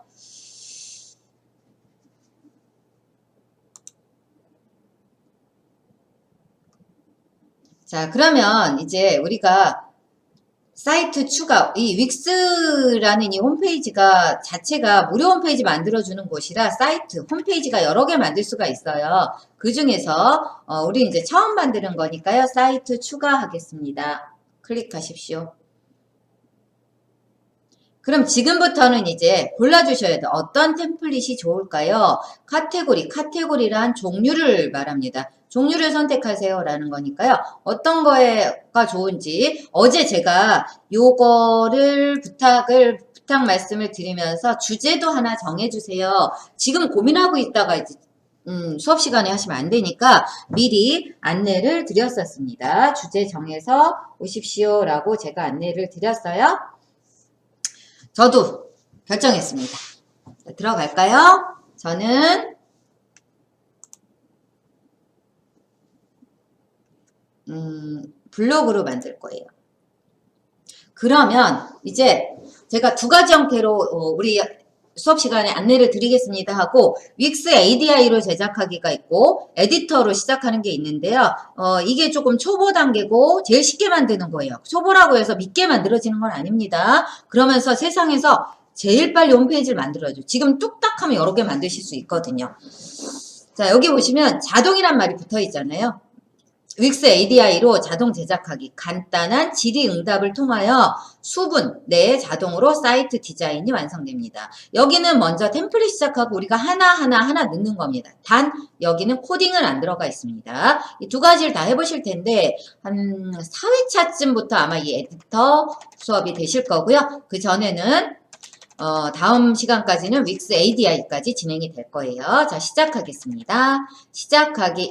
S1: 자, 그러면 이제 우리가 사이트 추가, 이 윅스라는 이 홈페이지가 자체가 무료 홈페이지 만들어주는 곳이라 사이트, 홈페이지가 여러 개 만들 수가 있어요. 그 중에서, 우리 이제 처음 만드는 거니까요. 사이트 추가하겠습니다. 클릭하십시오. 그럼 지금부터는 이제 골라주셔야 돼요. 어떤 템플릿이 좋을까요? 카테고리란 종류를 말합니다. 종류를 선택하세요 라는 거니까요. 어떤 거가 좋은지 어제 제가 요거를 부탁 말씀을 드리면서 주제도 하나 정해주세요. 지금 고민하고 있다가 이제 수업 시간에 하시면 안 되니까 미리 안내를 드렸었습니다. 주제 정해서 오십시오 라고 제가 안내를 드렸어요. 저도 결정했습니다. 들어갈까요? 저는 블로그로 만들 거예요. 그러면 이제 제가 두 가지 형태로 우리 수업 시간에 안내를 드리겠습니다 하고 윅스 ADI로 제작하기가 있고 에디터로 시작하는 게 있는데요. 이게 조금 초보 단계고 제일 쉽게 만드는 거예요. 초보라고 해서 믿게 만들어지는 건 아닙니다. 그러면서 세상에서 제일 빨리 홈페이지를 만들어줘. 지금 뚝딱 하면 여러 개 만드실 수 있거든요. 자, 여기 보시면 자동이란 말이 붙어 있잖아요. 윅스 ADI로 자동 제작하기, 간단한 질의응답을 통하여 수분 내에 자동으로 사이트 디자인이 완성됩니다. 여기는 먼저 템플릿 시작하고 우리가 하나 넣는 겁니다. 단 여기는 코딩은 안 들어가 있습니다. 이 두 가지를 다 해보실 텐데 한 4회차쯤부터 아마 이 에디터 수업이 되실 거고요. 그 전에는 다음 시간까지는 윅스 ADI까지 진행이 될 거예요. 자, 시작하겠습니다.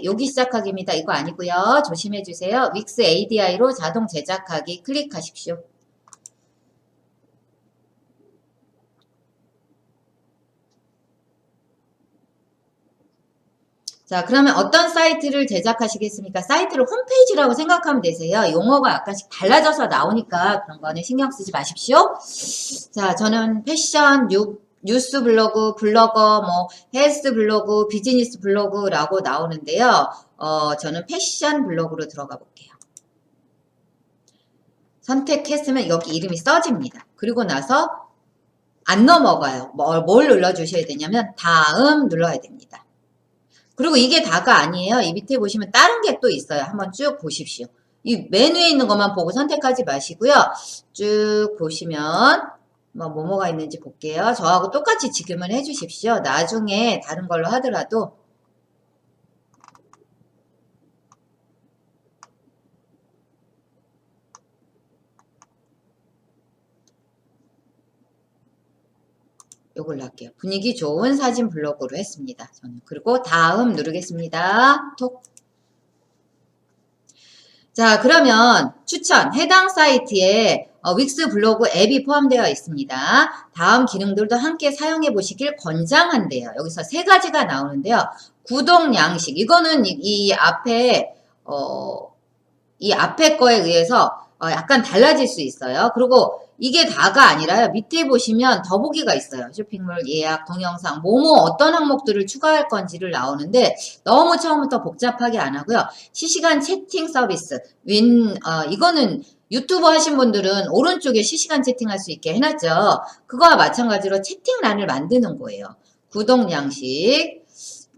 S1: 여기 시작하기입니다. 이거 아니고요. 조심해 주세요. 윅스 ADI로 자동 제작하기 클릭하십시오. 자, 그러면 어떤 사이트를 제작하시겠습니까? 사이트를 홈페이지라고 생각하면 되세요. 용어가 약간씩 달라져서 나오니까 그런 거는 신경 쓰지 마십시오. 자, 저는 패션, 뉴스 블로그, 블로거, 헬스 블로그, 비즈니스 블로그라고 나오는데요. 저는 패션 블로그로 들어가 볼게요. 선택했으면 여기 이름이 써집니다. 그리고 나서 안 넘어가요. 뭘 눌러주셔야 되냐면 다음 눌러야 됩니다. 그리고 이게 다가 아니에요. 이 밑에 보시면 다른 게 또 있어요. 한번 쭉 보십시오. 이 메뉴에 있는 것만 보고 선택하지 마시고요. 쭉 보시면 뭐가 있는지 볼게요. 저하고 똑같이 지금은 해주십시오. 나중에 다른 걸로 하더라도 요걸로 할게요. 분위기 좋은 사진 블로그로 했습니다. 저는. 그리고 다음 누르겠습니다. 톡. 자, 그러면 추천, 해당 사이트에 윅스 블로그 앱이 포함되어 있습니다. 다음 기능들도 함께 사용해 보시길 권장한대요. 여기서 세 가지가 나오는데요. 구독 양식, 이거는 이 앞에 거에 의해서 약간 달라질 수 있어요. 그리고 이게 다가 아니라요. 밑에 보시면 더보기가 있어요. 쇼핑몰, 예약, 동영상, 어떤 항목들을 추가할 건지를 나오는데 너무 처음부터 복잡하게 안 하고요. 실시간 채팅 서비스, 이거는 유튜브 하신 분들은 오른쪽에 실시간 채팅할 수 있게 해놨죠. 그거와 마찬가지로 채팅란을 만드는 거예요. 구독 양식.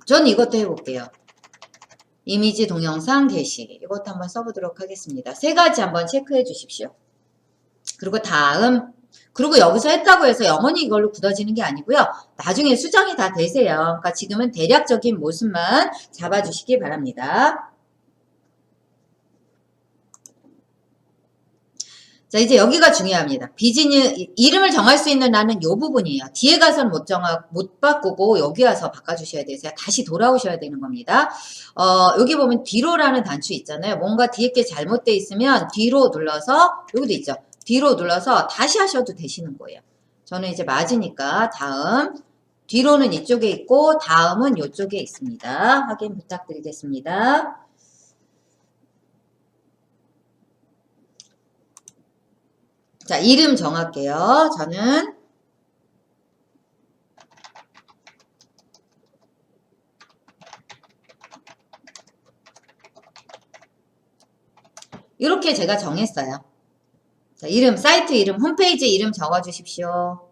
S1: 전 이것도 해볼게요. 이미지 동영상 게시 이것도 한번 써보도록 하겠습니다. 세 가지 한번 체크해 주십시오. 그리고 다음 그리고 여기서 했다고 해서 영원히 이걸로 굳어지는 게 아니고요. 나중에 수정이 다 되세요. 그러니까 지금은 대략적인 모습만 잡아주시기 바랍니다. 자, 이제 여기가 중요합니다. 이름을 정할 수 있는欄은 이 부분이에요. 뒤에 가서는 못 바꾸고 여기 와서 바꿔주셔야 되세요. 다시 돌아오셔야 되는 겁니다. 여기 보면 뒤로라는 단추 있잖아요. 뭔가 뒤에 게 잘못되어 있으면 뒤로 눌러서, 여기도 있죠. 뒤로 눌러서 다시 하셔도 되시는 거예요. 저는 이제 맞으니까 다음, 뒤로는 이쪽에 있고 다음은 이쪽에 있습니다. 확인 부탁드리겠습니다. 자, 이름 정할게요. 저는 이렇게 제가 정했어요. 자, 이름, 사이트 이름, 홈페이지 이름 적어주십시오.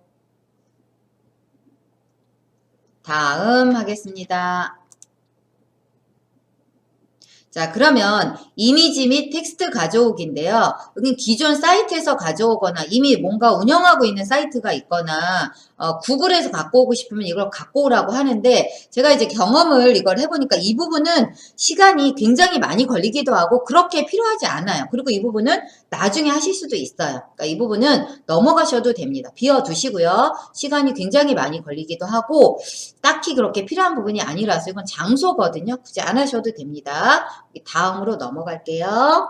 S1: 다음 하겠습니다. 자, 그러면 이미지 및 텍스트 가져오기인데요. 여기 기존 사이트에서 가져오거나 이미 뭔가 운영하고 있는 사이트가 있거나 구글에서 갖고 오고 싶으면 이걸 갖고 오라고 하는데 제가 이제 경험을 이걸 해보니까 이 부분은 시간이 굉장히 많이 걸리기도 하고 그렇게 필요하지 않아요. 그리고 이 부분은 나중에 하실 수도 있어요. 그러니까 이 부분은 넘어가셔도 됩니다. 비워두시고요. 시간이 굉장히 많이 걸리기도 하고 딱히 그렇게 필요한 부분이 아니라서 이건 장소거든요. 굳이 안 하셔도 됩니다. 다음으로 넘어갈게요.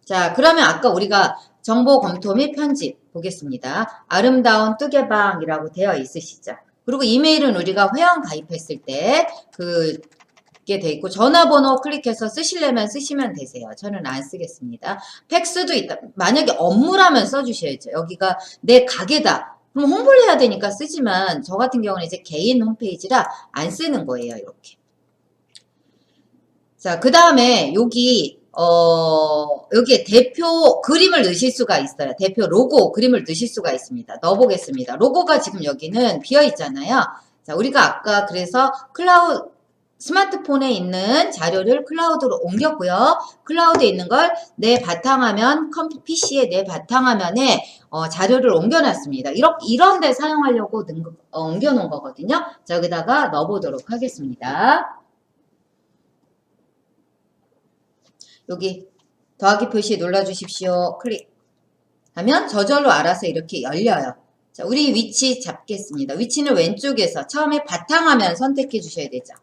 S1: 자, 그러면 아까 우리가 정보 검토 및 편집 보겠습니다. 아름다운 뚜개방이라고 되어 있으시죠? 그리고 이메일은 우리가 회원 가입했을 때 그게 돼 있고 전화번호 클릭해서 쓰시려면 쓰시면 되세요. 저는 안 쓰겠습니다. 팩스도 있다. 만약에 업무라면 써주셔야죠. 여기가 내 가게다. 그럼 홍보를 해야 되니까 쓰지만 저 같은 경우는 이제 개인 홈페이지라 안 쓰는 거예요. 이렇게. 자, 그 다음에 여기에 대표 그림을 넣으실 수가 있어요. 대표 로고 그림을 넣으실 수가 있습니다. 넣어보겠습니다. 로고가 지금 여기는 비어 있잖아요. 자, 우리가 아까 그래서 스마트폰에 있는 자료를 클라우드로 옮겼고요. 클라우드에 있는 걸 내 바탕화면, PC에 내 바탕화면에 자료를 옮겨놨습니다. 이런 데 사용하려고 옮겨놓은 거거든요. 자, 여기다가 넣어보도록 하겠습니다. 여기 더하기 표시 눌러주십시오. 클릭하면 저절로 알아서 이렇게 열려요. 자, 우리 위치 잡겠습니다. 위치는 왼쪽에서 처음에 바탕화면 선택해 주셔야 되죠.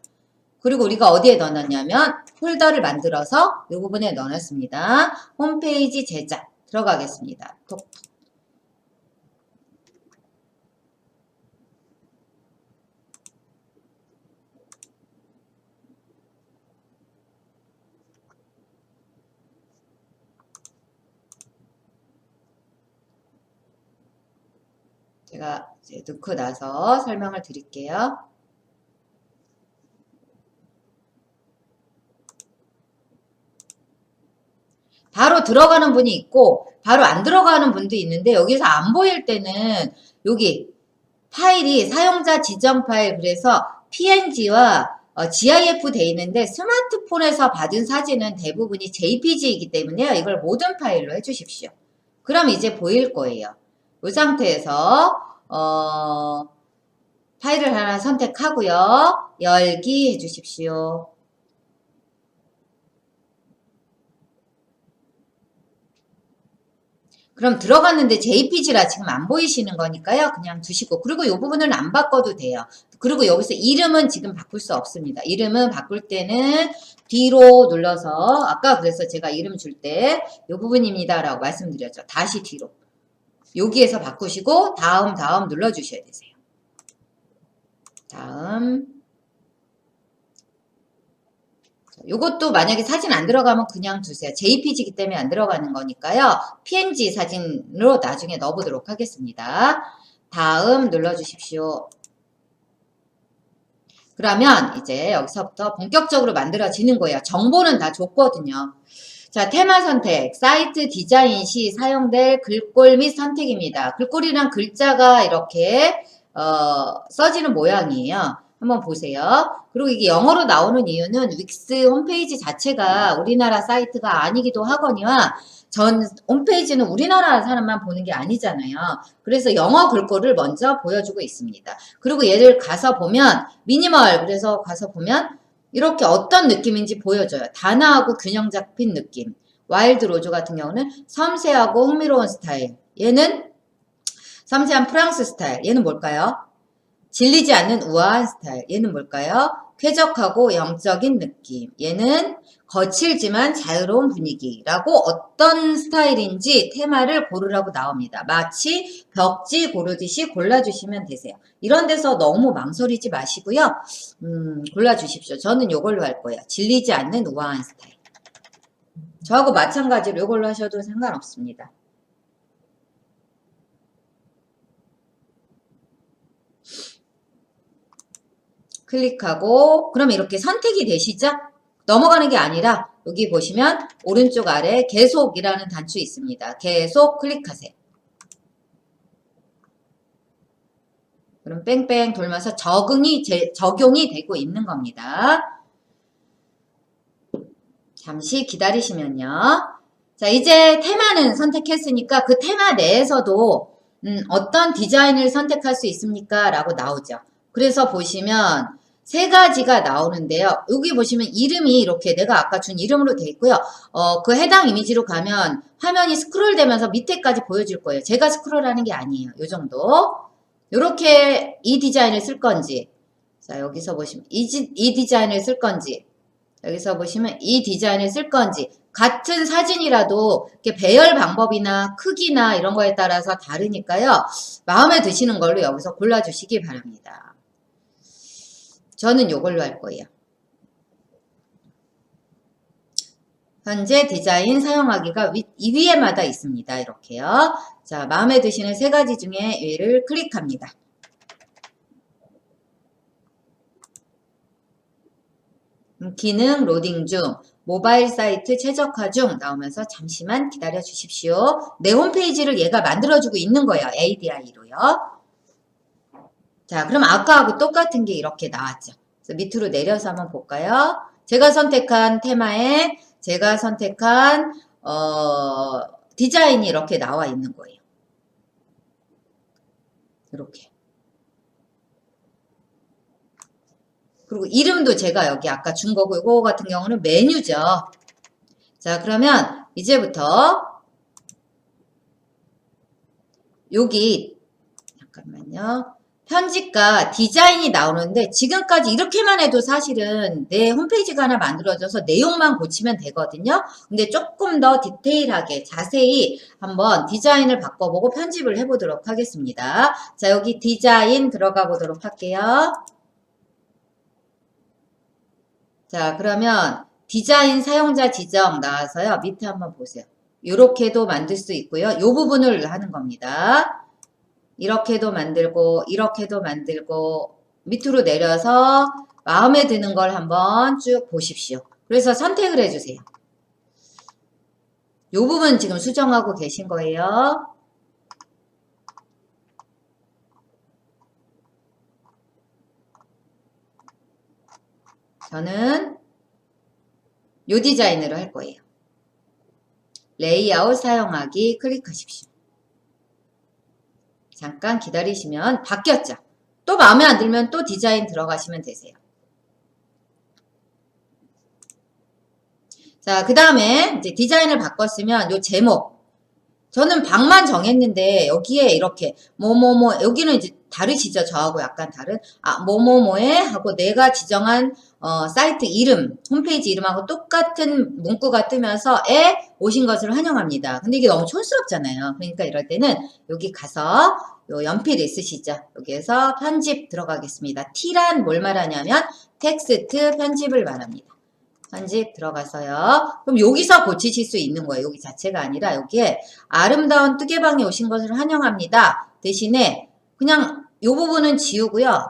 S1: 그리고 우리가 어디에 넣어놨냐면 폴더를 만들어서 이 부분에 넣어놨습니다. 홈페이지 제작 들어가겠습니다. 톡톡. 제가 이제 넣고 나서 설명을 드릴게요. 바로 들어가는 분이 있고 바로 안 들어가는 분도 있는데 여기서 안 보일 때는 여기 파일이 사용자 지정 파일 그래서 PNG와 GIF 돼 있는데 스마트폰에서 받은 사진은 대부분이 JPG이기 때문에요. 이걸 모든 파일로 해주십시오. 그럼 이제 보일 거예요. 이 상태에서 파일을 하나 선택하고요. 열기 해주십시오. 그럼 들어갔는데 JPG라 지금 안 보이시는 거니까요. 그냥 두시고. 그리고 이 부분은 안 바꿔도 돼요. 그리고 여기서 이름은 지금 바꿀 수 없습니다. 이름은 바꿀 때는 뒤로 눌러서 아까 그래서 제가 이름 줄 때 이 부분입니다. 라고 말씀드렸죠. 다시 뒤로. 여기에서 바꾸시고 다음 눌러주셔야 되세요. 다음. 요것도 만약에 사진 안 들어가면 그냥 두세요. JPG이기 때문에 안 들어가는 거니까요. PNG 사진으로 나중에 넣어보도록 하겠습니다. 다음 눌러주십시오. 그러면 이제 여기서부터 본격적으로 만들어지는 거예요. 정보는 다 줬거든요. 자, 테마 선택, 사이트 디자인 시 사용될 글꼴 및 선택입니다. 글꼴이란 글자가 이렇게 써지는 모양이에요. 한번 보세요. 그리고 이게 영어로 나오는 이유는 윅스 홈페이지 자체가 우리나라 사이트가 아니기도 하거니와 전 홈페이지는 우리나라 사람만 보는 게 아니잖아요. 그래서 영어 글꼴을 먼저 보여주고 있습니다. 그리고 얘를 가서 보면 미니멀 그래서 가서 보면 이렇게 어떤 느낌인지 보여줘요. 단아하고 균형 잡힌 느낌. 와일드 로즈 같은 경우는 섬세하고 흥미로운 스타일. 얘는 섬세한 프랑스 스타일. 얘는 뭘까요? 질리지 않는 우아한 스타일. 얘는 뭘까요? 쾌적하고 영적인 느낌. 얘는 거칠지만 자유로운 분위기라고 어떤 스타일인지 테마를 고르라고 나옵니다. 마치 벽지 고르듯이 골라주시면 되세요. 이런 데서 너무 망설이지 마시고요. 골라주십시오. 저는 이걸로 할 거예요. 질리지 않는 우아한 스타일. 저하고 마찬가지로 이걸로 하셔도 상관없습니다. 클릭하고 그러면 이렇게 선택이 되시죠? 넘어가는 게 아니라 여기 보시면 오른쪽 아래 계속이라는 단추 있습니다. 계속 클릭하세요. 그럼 뺑뺑 돌면서 적용이 되고 있는 겁니다. 잠시 기다리시면요. 자, 이제 테마는 선택했으니까 그 테마 내에서도 어떤 디자인을 선택할 수 있습니까? 라고 나오죠. 그래서 보시면 세 가지가 나오는데요. 여기 보시면 이름이 이렇게 내가 아까 준 이름으로 되어 있고요. 그 해당 이미지로 가면 화면이 스크롤 되면서 밑에까지 보여줄 거예요. 제가 스크롤하는 게 아니에요. 요 정도. 요렇게 이 디자인을 쓸 건지, 자, 여기서 보시면 이 디자인을 쓸 건지, 여기서 보시면 이 디자인을 쓸 건지, 같은 사진이라도 이렇게 배열 방법이나 크기나 이런 거에 따라서 다르니까요. 마음에 드시는 걸로 여기서 골라주시기 바랍니다. 저는 요걸로 할 거예요. 현재 디자인 사용하기가 이 위에마다 있습니다. 이렇게요. 자, 마음에 드시는 세 가지 중에 얘를 클릭합니다. 기능 로딩 중, 모바일 사이트 최적화 중 나오면서 잠시만 기다려 주십시오. 내 홈페이지를 얘가 만들어주고 있는 거예요. ADI로요. 자, 그럼 아까하고 똑같은 게 이렇게 나왔죠. 그래서 밑으로 내려서 한번 볼까요? 제가 선택한 테마에 제가 선택한 디자인이 이렇게 나와 있는 거예요. 이렇게. 그리고 이름도 제가 여기 아까 준 거고, 이거 같은 경우는 메뉴죠. 자, 그러면 이제부터 여기 잠깐만요. 편집과 디자인이 나오는데 지금까지 이렇게만 해도 사실은 내 홈페이지가 하나 만들어져서 내용만 고치면 되거든요. 근데 조금 더 디테일하게 자세히 한번 디자인을 바꿔보고 편집을 해보도록 하겠습니다. 자, 여기 디자인 들어가 보도록 할게요. 자, 그러면 디자인 사용자 지정 나와서요. 밑에 한번 보세요. 이렇게도 만들 수 있고요. 이 부분을 하는 겁니다. 이렇게도 만들고 이렇게도 만들고 밑으로 내려서 마음에 드는 걸 한번 쭉 보십시오. 그래서 선택을 해주세요. 이 부분 지금 수정하고 계신 거예요. 저는 이 디자인으로 할 거예요. 레이아웃 사용하기 클릭하십시오. 잠깐 기다리시면 바뀌었죠. 또 마음에 안 들면 또 디자인 들어가시면 되세요. 자, 그 다음에 이제 디자인을 바꿨으면 요 제목. 저는 방만 정했는데 여기에 이렇게 뭐뭐뭐 여기는 이제 다르시죠? 저하고 약간 다른 뭐뭐뭐에 하고 내가 지정한 사이트 이름, 홈페이지 이름하고 똑같은 문구가 뜨면서 오신 것을 환영합니다. 근데 이게 너무 촌스럽잖아요. 그러니까 이럴 때는 여기 가서 요 연필 있으시죠? 여기에서 편집 들어가겠습니다. T란 뭘 말하냐면 텍스트 편집을 말합니다. 편집 들어가서요. 그럼 여기서 고치실 수 있는 거예요. 여기 자체가 아니라 여기에 아름다운 뜨개방에 오신 것을 환영합니다. 대신에 그냥 이 부분은 지우고요.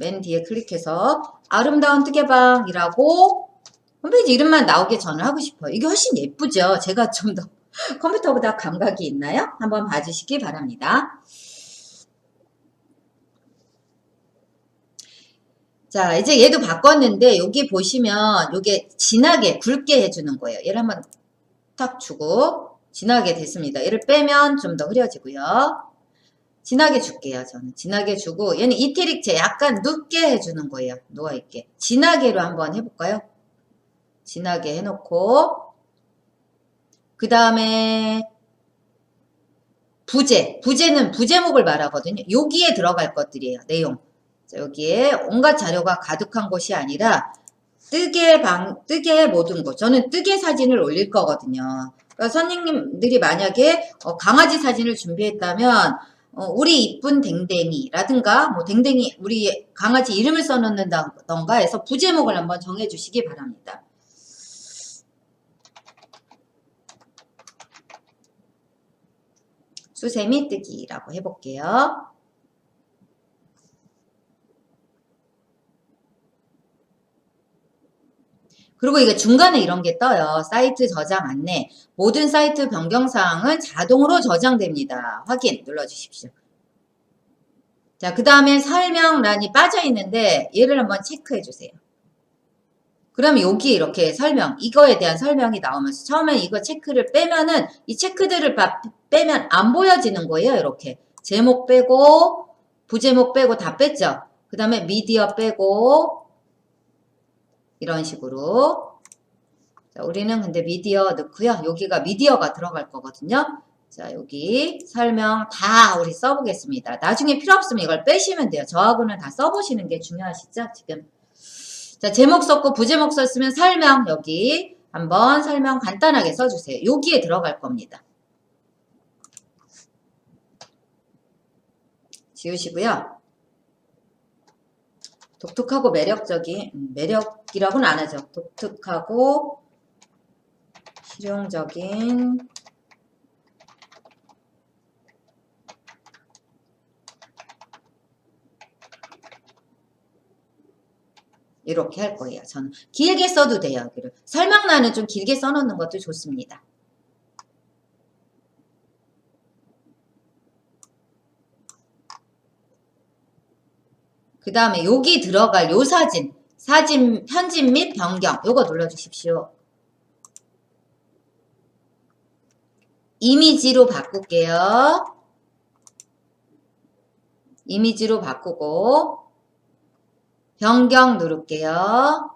S1: 맨 뒤에 클릭해서 아름다운 뜨개방이라고 홈페이지 이름만 나오게 저는 하고 싶어요. 이게 훨씬 예쁘죠? 제가 좀 더 컴퓨터보다 감각이 있나요? 한번 봐주시기 바랍니다. 자, 이제 얘도 바꿨는데 여기 보시면 이게 진하게 굵게 해주는 거예요. 얘를 한번 탁 주고 진하게 됐습니다. 얘를 빼면 좀 더 흐려지고요. 진하게 줄게요. 저는 진하게 주고 얘는 이태릭체 약간 눕게 해주는 거예요. 누워있게. 진하게로 한번 해볼까요? 진하게 해놓고 그 다음에 부제는 부제목을 말하거든요. 여기에 들어갈 것들이에요. 내용. 자, 여기에 온갖 자료가 가득한 곳이 아니라 뜨개 모든 곳. 저는 뜨개 사진을 올릴 거거든요. 그러니까 선생님들이 만약에 강아지 사진을 준비했다면 우리 이쁜 댕댕이라든가 뭐 댕댕이 우리 강아지 이름을 써놓는다던가 해서 부제목을 한번 정해주시기 바랍니다. 수세미 뜨기라고 해볼게요. 그리고 이게 중간에 이런 게 떠요. 사이트 저장 안내. 모든 사이트 변경사항은 자동으로 저장됩니다. 확인 눌러주십시오. 자, 그 다음에 설명란이 빠져 있는데 얘를 한번 체크해 주세요. 그럼 여기 이렇게 설명, 이거에 대한 설명이 나오면서 처음에 이거 체크를 빼면은 이 체크들을 빼면 안 보여지는 거예요. 이렇게 제목 빼고 부제목 빼고 다 뺐죠. 그 다음에 미디어 빼고 이런 식으로. 자, 우리는 근데 미디어 넣고요. 여기가 미디어가 들어갈 거거든요. 자, 여기 설명 다 우리 써보겠습니다. 나중에 필요 없으면 이걸 빼시면 돼요. 저하고는 다 써보시는 게 중요하시죠? 지금. 자, 제목 썼고 부제목 썼으면 설명 여기 한번 설명 간단하게 써주세요. 여기에 들어갈 겁니다. 지우시고요. 독특하고 매력적인, 매력이라고는 안 하죠. 독특하고 실용적인 이렇게 할 거예요. 저는 길게 써도 돼요. 여기를. 설명란은 좀 길게 써놓는 것도 좋습니다. 그 다음에 여기 들어갈 요 사진 편집 및 변경 요거 눌러주십시오. 이미지로 바꿀게요. 이미지로 바꾸고 변경 누를게요.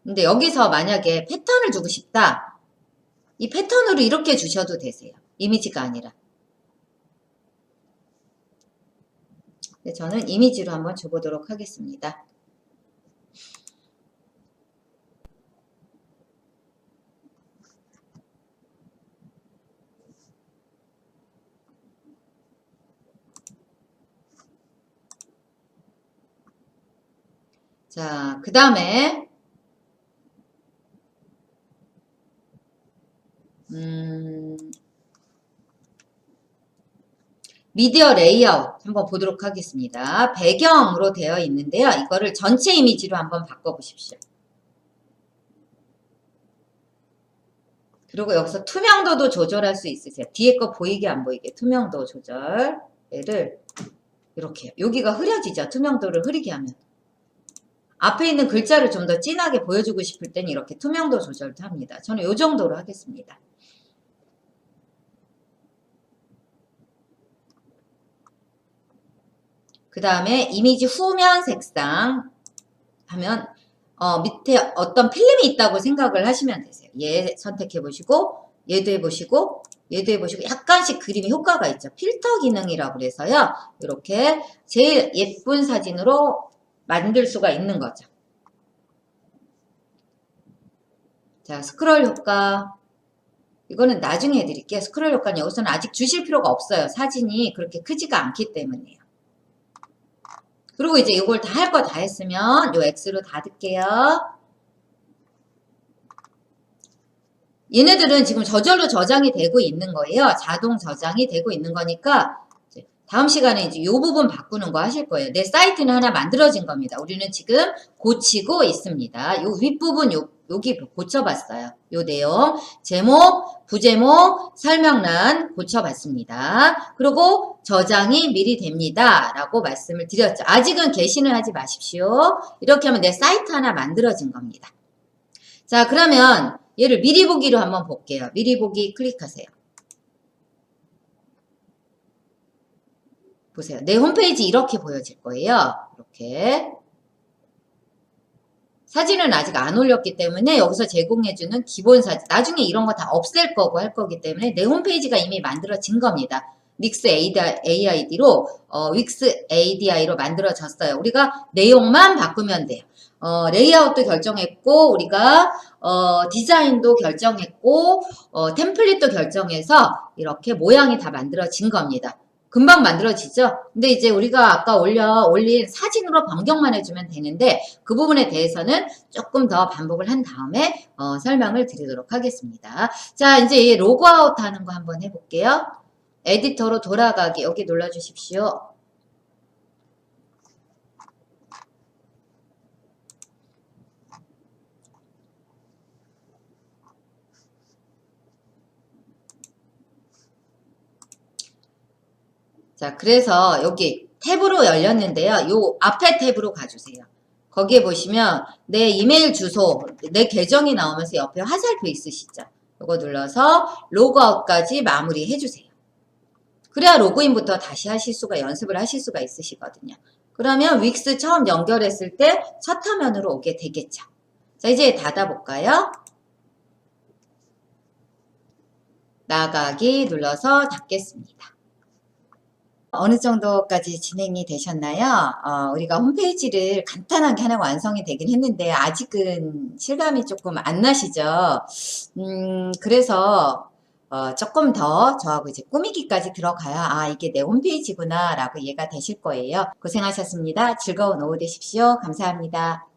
S1: 근데 여기서 만약에 패턴을 주고 싶다. 이 패턴으로 이렇게 주셔도 되세요. 이미지가 아니라. 네, 저는 이미지로 한번 줘보도록 하겠습니다. 자, 그 다음에 미디어 레이아웃 한번 보도록 하겠습니다. 배경으로 되어 있는데요. 이거를 전체 이미지로 한번 바꿔보십시오. 그리고 여기서 투명도도 조절할 수 있으세요. 뒤에 거 보이게 안 보이게 투명도 조절. 얘를 이렇게 여기가 흐려지죠. 투명도를 흐리게 하면. 앞에 있는 글자를 좀 더 진하게 보여주고 싶을 땐 이렇게 투명도 조절도 합니다. 저는 이 정도로 하겠습니다. 그 다음에 이미지 후면 색상 하면 밑에 어떤 필름이 있다고 생각을 하시면 되세요. 얘 선택해 보시고 얘도 해보시고 얘도 해보시고 약간씩 그림에 효과가 있죠. 필터 기능이라고 그래서요. 이렇게 제일 예쁜 사진으로 만들 수가 있는 거죠. 자, 스크롤 효과 이거는 나중에 해드릴게요. 스크롤 효과는 여기서는 아직 주실 필요가 없어요. 사진이 그렇게 크지가 않기 때문에요. 그리고 이제 이걸 다 할 거 다 했으면 요 X로 닫을게요. 얘네들은 지금 저절로 저장이 되고 있는 거예요. 자동 저장이 되고 있는 거니까 다음 시간에 이제 이 부분 바꾸는 거 하실 거예요. 내 사이트는 하나 만들어진 겁니다. 우리는 지금 고치고 있습니다. 요 윗부분 여기 고쳐봤어요. 요 내용, 제목, 부제목, 설명란 고쳐봤습니다. 그리고 저장이 미리 됩니다. 라고 말씀을 드렸죠. 아직은 게시는 하지 마십시오. 이렇게 하면 내 사이트 하나 만들어진 겁니다. 자, 그러면 얘를 미리 보기로 한번 볼게요. 미리 보기 클릭하세요. 보세요. 내 홈페이지 이렇게 보여질 거예요. 이렇게. 사진은 아직 안 올렸기 때문에 여기서 제공해주는 기본 사진. 나중에 이런 거 다 없앨 거고 할 거기 때문에 내 홈페이지가 이미 만들어진 겁니다. 닉스 AID로, 윅스 ADI로 만들어졌어요. 우리가 내용만 바꾸면 돼요. 레이아웃도 결정했고, 우리가, 디자인도 결정했고, 템플릿도 결정해서 이렇게 모양이 다 만들어진 겁니다. 금방 만들어지죠? 근데 이제 우리가 아까 올린 사진으로 변경만 해주면 되는데 그 부분에 대해서는 조금 더 반복을 한 다음에 설명을 드리도록 하겠습니다. 자, 이제 로그아웃 하는 거 한번 해볼게요. 에디터로 돌아가기 여기 눌러주십시오. 자, 그래서 여기 탭으로 열렸는데요. 요 앞에 탭으로 가주세요. 거기에 보시면 내 이메일 주소, 내 계정이 나오면서 옆에 화살표 있으시죠? 요거 눌러서 로그아웃까지 마무리 해주세요. 그래야 로그인부터 다시 하실 수가, 연습을 하실 수가 있으시거든요. 그러면 윅스 처음 연결했을 때 첫 화면으로 오게 되겠죠. 자, 이제 닫아볼까요? 나가기 눌러서 닫겠습니다. 어느 정도까지 진행이 되셨나요? 우리가 홈페이지를 간단하게 하나 완성이 되긴 했는데 아직은 실감이 조금 안 나시죠? 그래서 조금 더 저하고 이제 꾸미기까지 들어가야 아 이게 내 홈페이지구나 라고 이해가 되실 거예요. 고생하셨습니다. 즐거운 오후 되십시오. 감사합니다.